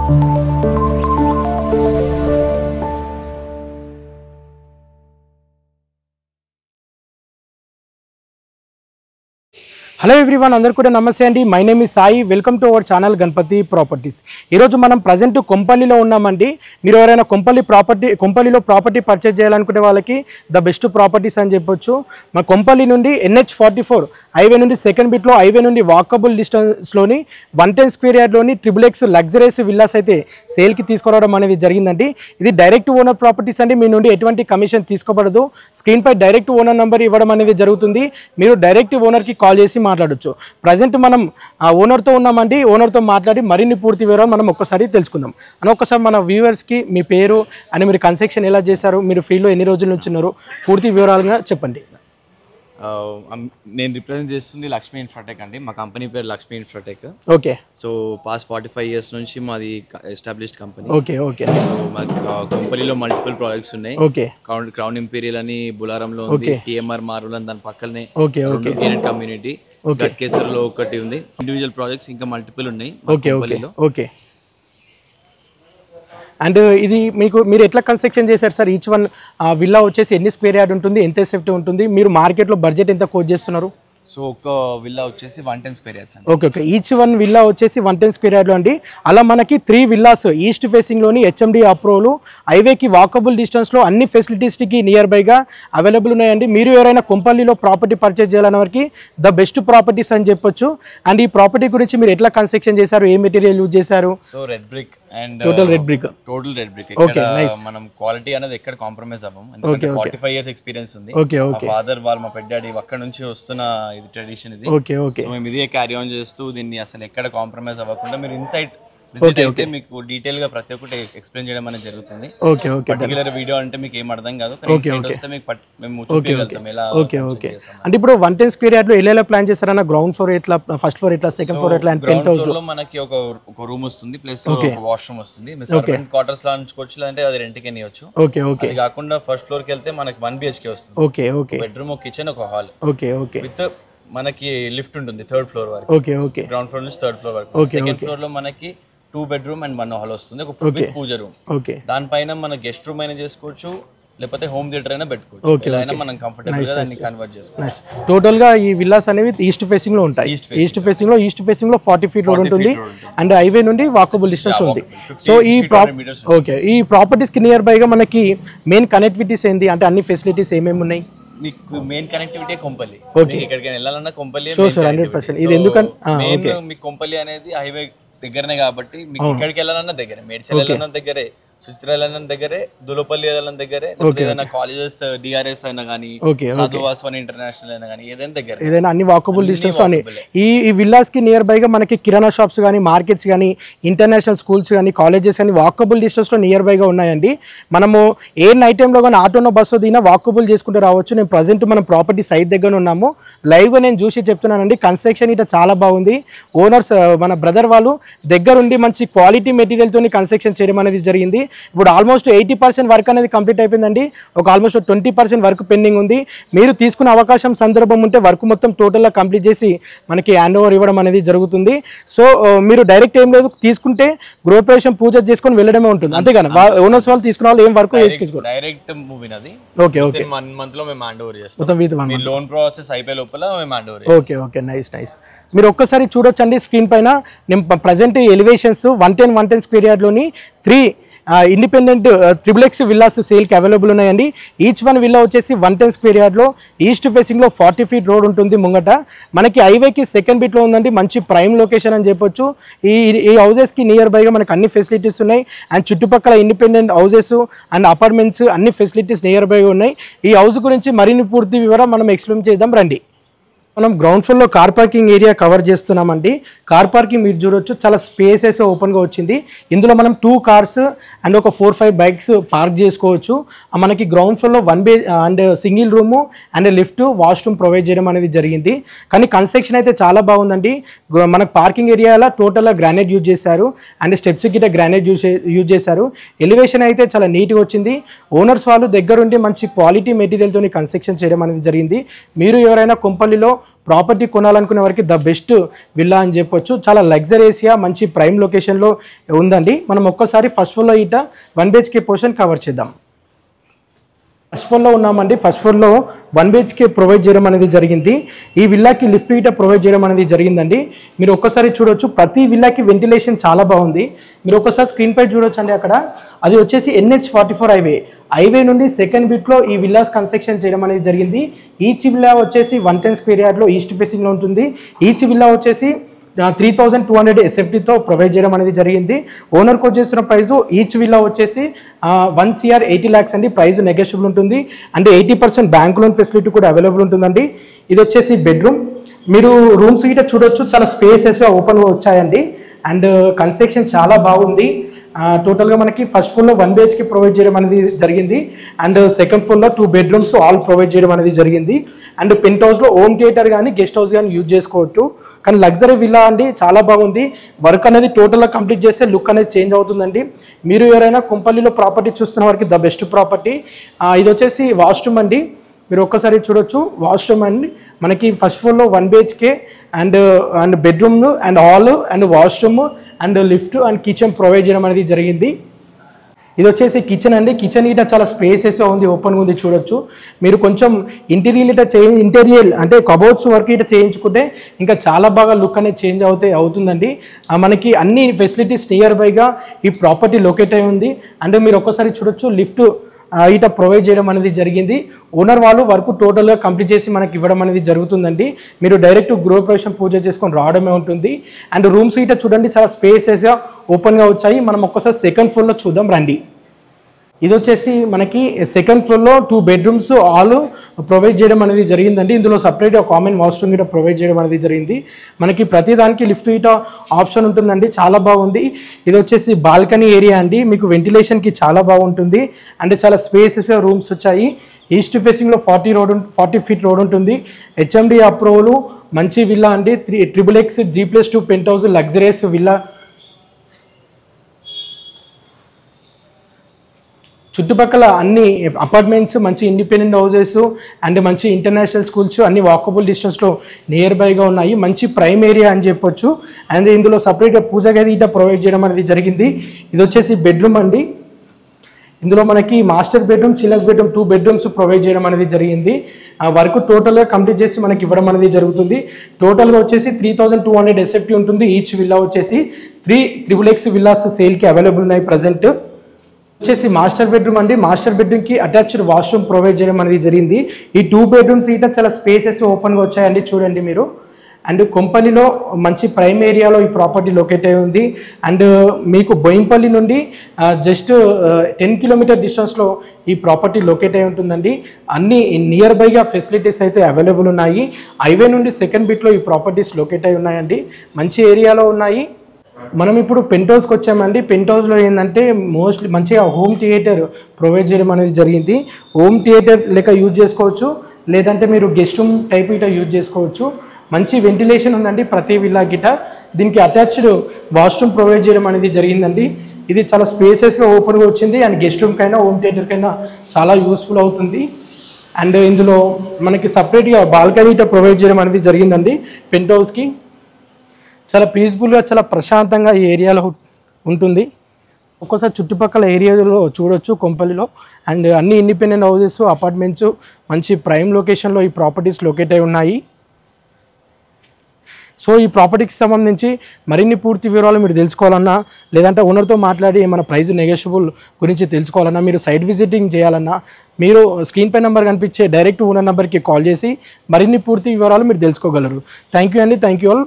Hello everyone, అందరు కూడా నమస్తే అండి. My name is Sai. Welcome to our channel Ganapathi properties. ఈరోజు మనం ప్రజెంట్ కొంపల్లిలో ఉన్నామండి. మీరు ఎవరైనా కొంపల్లిలో ప్రాపర్టీ పర్చేజ్ చేయాలనుకునే వాళ్ళకి ద బెస్ట్ ప్రాపర్టీస్ అని చెప్పొచ్చు. మన కొంపల్లి నుండి NH44 హైవే నుండి సెకండ్ బిట్లో హైవే నుండి వాకబుల్ డిస్టెన్స్లోని 110 స్క్వేర్ యార్డ్లోని XXX లగ్జరీస్ విల్లాస్ అయితే సేల్కి తీసుకురావడం అనేది జరిగిందండి. ఇది డైరెక్ట్ ఓనర్ ప్రాపర్టీస్ అండి. మీ నుండి ఎటువంటి కమిషన్ తీసుకోబడదు. స్క్రీన్పై డైరెక్ట్ ఓనర్ నెంబర్ ఇవ్వడం అనేది జరుగుతుంది. మీరు డైరెక్ట్ ఓనర్కి కాల్ చేసి మాట్లాడొచ్చు. ప్రజెంట్ మనం ఓనర్తో ఉన్నామండి. ఓనర్తో మాట్లాడి మరిన్ని పూర్తి వివరాలు మనం ఒక్కసారి తెలుసుకుందాం. అని ఒక్కసారి మన వ్యూవర్స్కి మీ పేరు అని మీరు కన్స్ట్రక్షన్ ఎలా చేశారు, మీరు ఫీల్డ్లో ఎన్ని రోజుల నుంచి ఉన్నారు, పూర్తి వివరాలుగా చెప్పండి. నేను రిప్రజెంట్ చేస్తుంది లక్ష్మీ ఇన్ఫ్రాటెక్ అండి. మా కంపెనీ పేరు Lakshmi Infratech. Okay. So past 45 years నుంచి మాది established company. Okay okay. So మా కంపెనీలో మల్టిపుల్ ప్రాజెక్ట్స్ ఉన్నాయి. ఓకే. క్రౌన్ ఇంపీరియల్ అని బులారంలో ఉంది, TMR మార్వల్ అని దాని పక్కనే గేటెడ్ కమ్యూనిటీ, గట్కేసర్లో ఒకటి ఉంది. ఇండివిజువల్ ప్రాజెక్ట్స్ ఇంకా మల్టిపుల్ ఉన్నాయి. Okay okay. అండ్ ఇది మీరు ఎట్లా కన్స్ట్రక్షన్ చేశారు సార్? ఈచ్ వన్ విల్లా వచ్చేసి ఎన్ని స్క్వేర్ యార్డ్ ఉంటుంది, ఎంత సేఫ్టీ ఉంటుంది, మీరు మార్కెట్లో బడ్జెట్ ఎంత కోట్ చేస్తున్నారు? సో ఒక విల్లా వచ్చేసి 110 స్క్వేర్ యార్డ్స్ అండి. Okay okay. Each one villa వచ్చేసి 110 స్క్వేర్ యార్డ్లో అండి. అలా మనకి 3 విల్లాస్ ఈస్ట్ ఫేసింగ్లోని HMD అప్రూవల్, హైవేకి వాకబుల్ డిస్టెన్స్లో అన్ని ఫెసిలిటీస్కి నియర్ బైగా అవైలబుల్ ఉన్నాయండి. మీరు ఎవరైనా కొంపల్లిలో ప్రాపర్టీ పర్చేజ్ చేయాలన్న వారికి ద బెస్ట్ ప్రాపర్టీస్ అని చెప్పొచ్చు. అండ్ ఈ ప్రాపర్టీ గురించి మీరు ఎట్లా కన్స్ట్రక్షన్ చేశారు, ఏ మెటీరియల్ యూజ్ చేశారు? So red brick and total red brick. Okay, nice. మనం క్వాలిటీ అనేది ఎక్కడ కాంప్రమైజ్ అవ్వం. ఎందుకంటే 45 years ఎక్స్పీరియన్స్ ఉంది. Okay okay. ఫాదర్ వాళ్ళు, మా పెద్దాడి అక్కడ నుంచి వస్తున్న ఇది ట్రెడిషన్ ఇది. Okay okay. సో మేము ఇదే క్యారీ ఆన్ చేస్తూ దీన్ని అసలు ఎక్కడ కాంప్రమైజ్ అవ్వకుండా మీరు ఇన్సైట్ విజిట్ అయితే మీకు డీటెయిల్ గా ప్రతి ఒక్కటి ఎక్స్ప్లెయిన్ చేయడం అనేది జరుగుతుంది. Okay okay. పర్టికులర్ వీడియో అంటే మీకు ఏం అర్థం కాదు, కానీ ఇన్సైట్ వస్తే మీకు మేము చూపించగలుగుతాం ఎలా. Okay okay. అంటే ఇప్పుడు 110 స్క్వేర్ యార్డ్ లో ఎలా ప్లాన్ చేస్తారన్న? గ్రౌండ్ ఫ్లోర్ ఎట్లా, ఫస్ట్ ఫ్లోర్ ఎట్లా, సెకండ్ ఫ్లోర్ ఎట్లా? గ్రౌండ్ ఫ్లోర్ లో మనకి ఒక రూమ్ వస్తుంది, ప్లస్ ఒక వాష్రూమ్ వస్తుంది. మీరు సర్వెంట్ క్వార్టర్స్ లో ఉంచుకోవచ్చు, లేదంటే అది రెంట్ కి ఇవ్వచ్చు. Okay okay. అది కాకుండా ఫస్ట్ ఫ్లోర్ కి వెళ్తే మనకి 1 BHK వస్తుంది. Okay okay. బెడ్రూమ్, ఒక కిచెన్, ఒక హాల్. Okay okay. విత్ మనకి లిఫ్ట్ ఉంటుంది 3rd floor వరకు. Okay okay. గ్రౌండ్ ఫ్లోర్ నుంచి 3rd floor వరకు. సెకండ్ ఫ్లోర్ లో మనకి 2 bedroom and 1 hall వస్తుంది, ఒక పూజ రూమ్. ఓకే. దానిపైన మన గెస్ట్ రూమ్ అయినా చేసుకోవచ్చు, లేకపోతే హోమ్ థియేటర్ అయినా పెట్టుకోవచ్చు. ఇలా అయినా మనం కంఫర్టబుల్ గా దాన్ని కన్వర్ట్ చేసుకోవచ్చు. టోటల్ గా ఈ విల్లాస్ అనేవి ఈస్ట్ ఫేసింగ్ లో ఉంటాయి. ఈస్ట్ ఫేసింగ్ లో 40 feet రోడ్ ఉంటుంది అండ్ హైవే నుండి వాకబుల్ డిస్టెన్స్ ఉంది. సో ఈ ప్రాపర్టీస్ కి నియర్ బై గా మనకి మెయిన్ కనెక్టివిటీస్ ఏంటి అంటే అన్ని ఫెసిలిటీస్ ఏమేమి ఉన్నాయి? మీకు మెయిన్ కనెక్టివిటీ కొంపల్లి. ఎక్కడికైనా వెళ్ళాలన్నా కొంపల్లి. So sir 100%. ఇది ఎందుకంటే మీకు కొంపల్లి అనేది హైవే దగ్గరనే కాబట్టి మీకు ఎక్కడికి వెళ్ళాలన్నా దగ్గరే, మేడ్చల్ వెళ్ళాలన్నా దగ్గరే, సుచిత్రాల దగ్గరే, దులపల్లి దగ్గరే, ఏదైనా కాలేజెస్ DRS అయినా కానీ, సాధువాస్వాని ఇంటర్నేషనల్ అయినా కానీ, ఏదైనా దగ్గర, ఏదైనా అన్ని వాకబుల్ డిస్టెన్స్. కానీ ఈ విల్లాస్ కి నియర్ బై గా మనకి కిరాణా షాప్స్ కానీ, మార్కెట్స్ కానీ, ఇంటర్నేషనల్ స్కూల్స్ కానీ, కాలేజెస్ కానీ వాకబుల్ డిస్టెన్స్ లో నియర్ బై గా ఉన్నాయండి. మనము ఏ నైట్ టైంలో కానీ ఆటోనో బస్సు దిగినా వాకబుల్ చేసుకుంటూ రావచ్చు. నేను ప్రజెంట్ మనం ప్రాపర్టీ సైట్ దగ్గర ఉన్నాము. లైవ్ గా నేను చూసి చెప్తున్నానండి. కన్స్ట్రక్షన్ ఇట్లా చాలా బాగుంది. ఓనర్స్ మన బ్రదర్ వాళ్ళు దగ్గరుండి మంచి క్వాలిటీ మెటీరియల్ తోని కన్స్ట్రక్షన్ చేయడం అనేది జరిగింది. ఇప్పుడు ఆల్మోస్ట్ 80% వర్క్ అనేది కంప్లీట్ అయిపోయిందండి. ఒక ఆల్మోస్ట్ 20% వర్క్ పెండింగ్ ఉంది. మీరు తీసుకునే అవకాశం సందర్భం ఉంటే వర్క్ మొత్తం టోటల్గా కంప్లీట్ చేసి మనకి హ్యాండ్ ఓవర్ ఇవ్వడం అనేది జరుగుతుంది. సో మీరు డైరెక్ట్ ఏం లేదు, తీసుకుంటే గృహప్రవేశం పూజ చేసుకొని వెళ్ళడమే ఉంటుంది, అంతేగాని ఓనర్స్ వాళ్ళు తీసుకున్న వాళ్ళు ఏం వర్క్ డైరెక్ట్ మూవీ అది. Okay okay. 1 month లో మేము హ్యాండ్ ఓవర్ చేస్తాం. లోన్ ప్రాసెస్ అయిపోయే లోపల మేము hand over. Okay okay. Nice nice. మీరు ఒక్కసారి చూడొచ్చండి స్క్రీన్ పైన. నేను ప్రజెంట్ ఎలివేషన్స్ 110 స్క్వేర్ యార్డ్లోని 3 ఇండిపెండెంట్ XXX విల్లాస్ సేల్కి అవైలబుల్ ఉన్నాయండి. ఈచ్ వన్ విల్లా వచ్చేసి 110 స్క్వేర్ యార్డ్లో ఈస్ట్ ఫేసింగ్లో 40 feet రోడ్ ఉంటుంది ముంగట. మనకి హైవేకి సెకండ్ బిట్లో ఉందండి. మంచి ప్రైమ్ లొకేషన్ అని చెప్పొచ్చు. ఈ హౌజెస్కి నియర్ బైగా మనకు అన్ని ఫెసిలిటీస్ ఉన్నాయి. అండ్ చుట్టుపక్కల ఇండిపెండెంట్ హౌజెస్ అండ్ అపార్ట్మెంట్స్ అన్ని ఫెసిలిటీస్ నియర్ బైగా ఉన్నాయి. ఈ హౌస్ గురించి మరిన్ని పూర్తి వివరం మనం ఎక్స్ప్లెయిన్ చేద్దాం రండి. మనం గ్రౌండ్ ఫ్లోర్లో కార్ పార్కింగ్ ఏరియా కవర్ చేస్తున్నామండి. కార్ పార్కింగ్ మీరు చూడొచ్చు, చాలా స్పేసెస్ ఓపెన్గా వచ్చింది. ఇందులో మనం 2 cars అండ్ ఒక 4-5 bikes పార్క్ చేసుకోవచ్చు. మనకి గ్రౌండ్ ఫ్లోర్లో 1 bay and single room and lift, washroom provide చేయడం అనేది జరిగింది. కానీ కన్స్ట్రక్షన్ అయితే చాలా బాగుందండి. మనకు పార్కింగ్ ఏరియాలో టోటల్గా గ్రానైట్ యూజ్ చేశారు అండ్ స్టెప్స్ గిట్ట గ్రానైట్ యూజ్ చేశారు. ఎలివేషన్ అయితే చాలా నీట్గా వచ్చింది. ఓనర్స్ వాళ్ళు దగ్గరుండి మంచి క్వాలిటీ మెటీరియల్తో కన్స్ట్రక్షన్ చేయడం అనేది జరిగింది. మీరు ఎవరైనా కొంపల్లిలో ప్రాపర్టీ కొనాలనుకునే వారికి ద బెస్ట్ విల్లా అని చెప్పొచ్చు. చాలా లగ్జరీస్గా మంచి ప్రైమ్ లొకేషన్లో ఉందండి. మనం ఒక్కసారి ఫస్ట్ ఫ్లోర్లో ఇట 1 BHK పోర్షన్ కవర్ చేద్దాం. ఫస్ట్ ఫ్లోర్లో ఉన్నామండి. ఫస్ట్ ఫ్లోర్లో 1 BHK ప్రొవైడ్ చేయడం అనేది జరిగింది. ఈ విల్లాకి లిఫ్ట్ హీటర్ ప్రొవైడ్ చేయడం అనేది జరిగిందండి. మీరు ఒక్కసారి చూడొచ్చు, ప్రతి విల్లాకి వెంటిలేషన్ చాలా బాగుంది. మీరు ఒక్కసారి స్క్రీన్ పై చూడొచ్చు అండి. అక్కడ అది వచ్చేసి NH44 హైవే నుండి సెకండ్ బిట్లో ఈ విల్లాస్ కన్స్ట్రక్షన్ చేయడం అనేది జరిగింది. ఈచ్ విల్లా వచ్చేసి 110 స్క్వేర్ యార్డ్లో ఈస్ట్ ఫేసింగ్లో ఉంటుంది. ఈచ్ విల్లా వచ్చేసి 3200 SFTతో ప్రొవైడ్ చేయడం అనేది జరిగింది. ఓనర్కి వచ్చేసిన ప్రైజు ఈచ్ విల్లా వచ్చేసి 1 CR 80 lakhs అండి. ప్రైస్ నెగోషియబుల్ ఉంటుంది. అంటే 80% బ్యాంక్ లోన్ ఫెసిలిటీ కూడా అవైలబుల్ ఉంటుందండి. ఇది వచ్చేసి బెడ్రూమ్. మీరు రూమ్స్ గిట్ట చూడొచ్చు, చాలా స్పేసెస్గా ఓపెన్గా వచ్చాయండి. అండ్ కన్స్ట్రక్షన్ చాలా బాగుంది. టోటల్గా మనకి ఫస్ట్ ఫ్లోర్లో 1 BHK ప్రొవైడ్ చేయడం అనేది జరిగింది. అండ్ సెకండ్ ఫ్లోర్లో 2 bedrooms ఆల్ ప్రొవైడ్ చేయడం అనేది జరిగింది. అండ్ పెంట్ హౌస్లో హోమ్ థియేటర్ కానీ గెస్ట్ హౌస్ కానీ యూజ్ చేసుకోవచ్చు. కానీ లగ్జరీ విల్లా అండి, చాలా బాగుంది. వర్క్ అనేది టోటల్గా కంప్లీట్ చేస్తే లుక్ అనేది చేంజ్ అవుతుందండి. మీరు ఎవరైనా కుంపల్లిలో ప్రాపర్టీ చూస్తున్న వారికి ద బెస్ట్ ప్రాపర్టీ. ఇది వచ్చేసి వాష్రూమ్ అండి. మీరు ఒక్కసారి చూడొచ్చు, వాష్రూమ్ అండి. మనకి ఫస్ట్ ఫ్లోర్లో 1 BHK and bedroom and hall and washroom and lift and kitchen provide చేయడం అనేది జరిగింది. ఇది వచ్చేసి కిచెన్ అండి. కిచెన్ ఇట చాలా స్పేసెస్గా ఉంది, ఓపెన్గా ఉంది చూడొచ్చు. మీరు కొంచెం ఇంటీరియర్ అంటే కబోర్డ్స్ వర్క్ ఇట చేయించుకుంటే ఇంకా చాలా బాగా లుక్ అనేది చేంజ్ అవుతుందండి. మనకి అన్ని ఫెసిలిటీస్ నియర్ బైగా ఈ ప్రాపర్టీ లొకేట్ అయి ఉంది. అండ్ మీరు ఒక్కసారి చూడొచ్చు, లిఫ్ట్ ఇట ప్రొవైడ్ చేయడం అనేది జరిగింది. ఓనర్ వాళ్ళు వర్క్ టోటల్గా కంప్లీట్ చేసి మనకి ఇవ్వడం అనేది జరుగుతుందండి. మీరు డైరెక్ట్ గృహప్రవేశం పూజ చేసుకొని రావడమే ఉంటుంది. అండ్ రూమ్స్ ఇట చూడండి, చాలా స్పేసెస్గా ఓపెన్గా వచ్చాయి. మనం ఒక్కసారి సెకండ్ ఫ్లోర్లో చూద్దాం రండి. ఇది వచ్చేసి మనకి సెకండ్ ఫ్లోర్లో 2 bedrooms ఆల్ ప్రొవైడ్ చేయడం అనేది జరిగిందండి. ఇందులో సపరేట్ కామన్ వాష్రూమ్ గిట్ట ప్రొవైడ్ చేయడం అనేది జరిగింది. మనకి ప్రతిదానికి లిఫ్ట్ గిట్ట ఆప్షన్ ఉంటుందండి. చాలా బాగుంది. ఇది వచ్చేసి బాల్కనీ ఏరియా అండి. మీకు వెంటిలేషన్కి చాలా బాగుంటుంది. అంటే చాలా స్పేసెస్ రూమ్స్ వచ్చాయి. ఈస్ట్ ఫేసింగ్లో 40 feet రోడ్ ఉంటుంది. HMD అప్రూవల్, మంచి విల్లా అండి. 3XXX G+2 pent house luxurious villa. చుట్టుపక్కల అన్ని అపార్ట్మెంట్స్, మంచి ఇండిపెండెంట్ హౌసెస్ అండ్ మంచి ఇంటర్నేషనల్ స్కూల్స్ అన్ని వాకబుల్ డిస్టెన్స్లో నియర్ బైగా ఉన్నాయి. మంచి ప్రైమ్ ఏరియా అని చెప్పొచ్చు. అండ్ ఇందులో సపరేట్గా పూజ గది ఇట ప్రొవైడ్ చేయడం అనేది జరిగింది. ఇది వచ్చేసి బెడ్రూమ్ అండి. ఇందులో మనకి master bedroom, children's bedroom 2 bedrooms provide చేయడం అనేది జరిగింది. వర్క్ టోటల్గా కంప్లీట్ చేసి మనకి ఇవ్వడం అనేది జరుగుతుంది. టోటల్గా వచ్చేసి 3200 SFT ఉంటుంది. ఈచ్ విల్లా వచ్చేసి 3 XXX విల్లాస్ సేల్కి అవైలబుల్ ఉన్నాయి ప్రజెంట్. వచ్చేసి మాస్టర్ బెడ్రూమ్ అండి. మాస్టర్ బెడ్రూమ్కి అటాచ్డ్ వాష్రూమ్ ప్రొవైడ్ చేయడం అనేది జరిగింది. ఈ 2 bedrooms ఇట చాలా స్పేసెస్ ఓపెన్గా వచ్చాయండి చూడండి మీరు. అండ్ కొంపల్లిలో మంచి ప్రైమ్ ఏరియాలో ఈ ప్రాపర్టీ లొకేట్ అయి ఉంది. అండ్ మీకు బోయింపల్లి నుండి జస్ట్ 10 km డిస్టెన్స్లో ఈ ప్రాపర్టీ లొకేట్ అయి ఉంటుందండి. అన్ని నియర్ బైగా ఫెసిలిటీస్ అయితే అవైలబుల్ ఉన్నాయి. హైవే నుండి సెకండ్ బిట్లో ఈ ప్రాపర్టీస్ లొకేట్ అయి ఉన్నాయండి. మంచి ఏరియాలో ఉన్నాయి. మనం ఇప్పుడు పెంట్ హౌస్కి వచ్చామండి. పెంట్ హౌస్లో ఏంటంటే మోస్ట్లీ మంచిగా హోమ్ థియేటర్ ప్రొవైడ్ చేయడం అనేది జరిగింది. హోమ్ థియేటర్ లెక్క యూజ్ చేసుకోవచ్చు, లేదంటే మీరు గెస్ట్ రూమ్ టైప్ ఇట యూజ్ చేసుకోవచ్చు. మంచి వెంటిలేషన్ ఉందండి ప్రతి విల్లా గిట. దీనికి అటాచ్డ్ వాష్రూమ్ ప్రొవైడ్ చేయడం అనేది జరిగిందండి. ఇది చాలా స్పేసెస్గా ఓపెన్గా వచ్చింది. అండ్ గెస్ట్ రూమ్కైనా హోమ్ థియేటర్కైనా చాలా యూస్ఫుల్ అవుతుంది. అండ్ ఇందులో మనకి సపరేట్గా బాల్కనీ ఇట ప్రొవైడ్ చేయడం అనేది జరిగిందండి. పెంట్ హౌస్కి చాలా పీస్ఫుల్గా, చాలా ప్రశాంతంగా ఈ ఏరియాలో ఉంటుంది. ఒక్కోసారి చుట్టుపక్కల ఏరియాలో చూడొచ్చు కొంపల్లిలో. అండ్ అన్ని ఇండిపెండెంట్ హౌసెస్, అపార్ట్మెంట్స్ మంచి ప్రైమ్ లొకేషన్లో ఈ ప్రాపర్టీస్ లొకేట్ అయి ఉన్నాయి. సో ఈ ప్రాపర్టీకి సంబంధించి మరిన్ని పూర్తి వివరాలు మీరు తెలుసుకోవాలన్నా, లేదంటే ఓనర్తో మాట్లాడి ఏమైనా ప్రైస్ నెగోషియబుల్ గురించి తెలుసుకోవాలన్నా, మీరు సైట్ విజిటింగ్ చేయాలన్నా, మీరు స్క్రీన్ పై నెంబర్ కనిపించే డైరెక్ట్ ఓనర్ నెంబర్కి కాల్ చేసి మరిన్ని పూర్తి వివరాలు మీరు తెలుసుకోగలరు. థ్యాంక్ యూ అండి. Thank you all.